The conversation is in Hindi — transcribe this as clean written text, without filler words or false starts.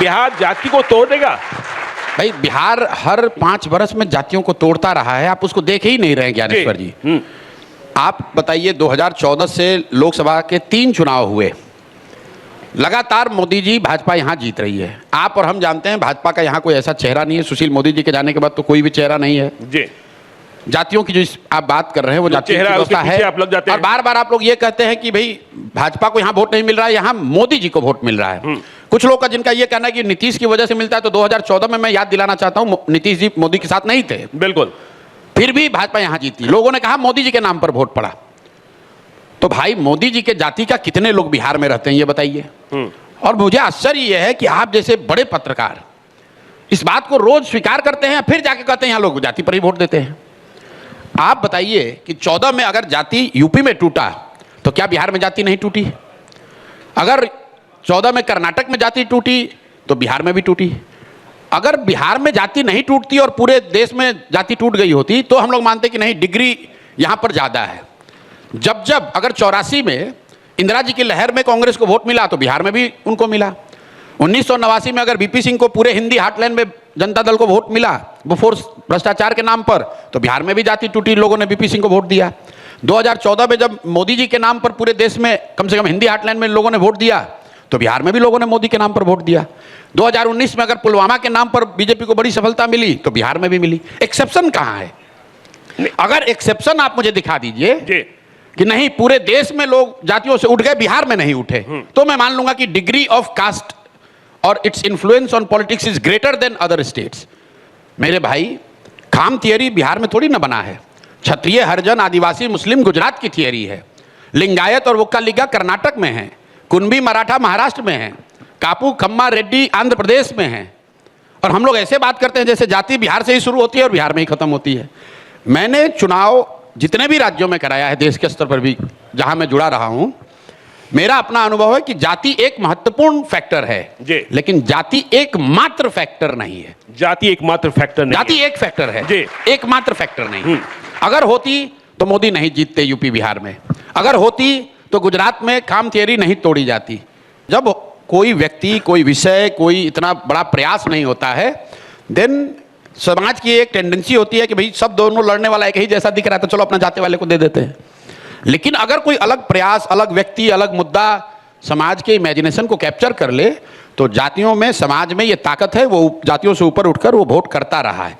बिहार जाति को तोड़ देगा? भाई बिहार हर 5 वर्ष में जातियों को तोड़ता रहा है, आप उसको देख ही नहीं रहे हैं ज्ञानेश्वर जी। आप बताइए 2014 से लोकसभा के 3 चुनाव हुए, लगातार मोदी जी भाजपा यहाँ जीत रही है। आप और हम जानते हैं भाजपा का यहाँ कोई ऐसा चेहरा नहीं है, सुशील मोदी जी के जाने के बाद तो कोई भी चेहरा नहीं है जी। जातियों की जो आप बात कर रहे हैं वो जातियों की व्यवस्था है। आप लग जाते हैं। और बार बार आप लोग ये कहते हैं कि भाई भाजपा को यहाँ वोट नहीं मिल रहा है, यहाँ मोदी जी को वोट मिल रहा है। कुछ लोग का जिनका ये कहना है कि नीतीश की वजह से मिलता है, तो 2014 में मैं याद दिलाना चाहता हूँ नीतीश जी मोदी के साथ नहीं थे, बिल्कुल, फिर भी भाजपा यहाँ जीती। लोगों ने कहा मोदी जी के नाम पर वोट पड़ा। तो भाई मोदी जी के जाति का कितने लोग बिहार में रहते हैं ये बताइए। और मुझे आश्चर्य यह है कि आप जैसे बड़े पत्रकार इस बात को रोज स्वीकार करते हैं, फिर जाके कहते हैं यहाँ लोग जाति पर ही वोट देते हैं। आप बताइए कि 14 में अगर जाति यूपी में टूटा तो क्या बिहार में जाति नहीं टूटी? अगर 14 में कर्नाटक में जाति टूटी तो बिहार में भी टूटी। अगर बिहार में जाति नहीं टूटती और पूरे देश में जाति टूट गई होती तो हम लोग मानते कि नहीं डिग्री यहाँ पर ज़्यादा है। जब अगर 84 में इंदिरा जी की लहर में कांग्रेस को वोट मिला तो बिहार में भी उनको मिला। 1989 में अगर बीपी सिंह को पूरे हिंदी हार्टलैंड में जनता दल को वोट मिला वो फोर्स भ्रष्टाचार के नाम पर, तो बिहार में भी जाति टूटी, लोगों ने बीपी सिंह को वोट दिया। 2014 में जब मोदी जी के नाम पर पूरे देश में कम से कम हिंदी हार्टलैंड में लोगों ने वोट दिया तो बिहार में भी लोगों ने मोदी के नाम पर वोट दिया। 2019 में अगर पुलवामा के नाम पर बीजेपी को बड़ी सफलता मिली तो बिहार में भी मिली। एक्सेप्शन कहाँ है? अगर एक्सेप्शन आप मुझे दिखा दीजिए कि नहीं पूरे देश में लोग जातियों से उठ गए, बिहार में नहीं उठे, तो मैं मान लूंगा कि डिग्री ऑफ कास्ट और its influence on politics is greater than other states. मेरे भाई खाम थियरी बिहार में थोड़ी ना बना है। क्षत्रिय, हरिजन, आदिवासी, मुस्लिम गुजरात की थियरी है। लिंगायत और वोक्कालिगा कर्नाटक में है। कुनबी मराठा महाराष्ट्र में है। कापू, खम्मा, रेड्डी आंध्र प्रदेश में है। और हम लोग ऐसे बात करते हैं जैसे जाति बिहार से ही शुरू होती है और बिहार में ही खत्म होती है। मैंने चुनाव जितने भी राज्यों में कराया है, देश के स्तर पर भी जहां मैं जुड़ा रहा हूं, मेरा अपना अनुभव है कि जाति एक महत्वपूर्ण फैक्टर है, लेकिन जाति एकमात्र फैक्टर नहीं है। जाति एकमात्र फैक्टर नहीं, जाति एक फैक्टर है, एकमात्र फैक्टर नहीं। अगर होती तो मोदी नहीं जीतते यूपी बिहार में। अगर होती तो गुजरात में खाम थियरी नहीं तोड़ी जाती। जब कोई व्यक्ति, कोई विषय, कोई इतना बड़ा प्रयास नहीं होता है, देन समाज की एक टेंडेंसी होती है कि भाई सब दोनों लड़ने वाला एक ही जैसा दिख रहा है तो चलो अपना जाति वाले को दे देते हैं। लेकिन अगर कोई अलग प्रयास, अलग व्यक्ति, अलग मुद्दा समाज के इमेजिनेशन को कैप्चर कर ले तो जातियों में, समाज में ये ताकत है, वो जातियों से ऊपर उठकर वो वोट करता रहा है।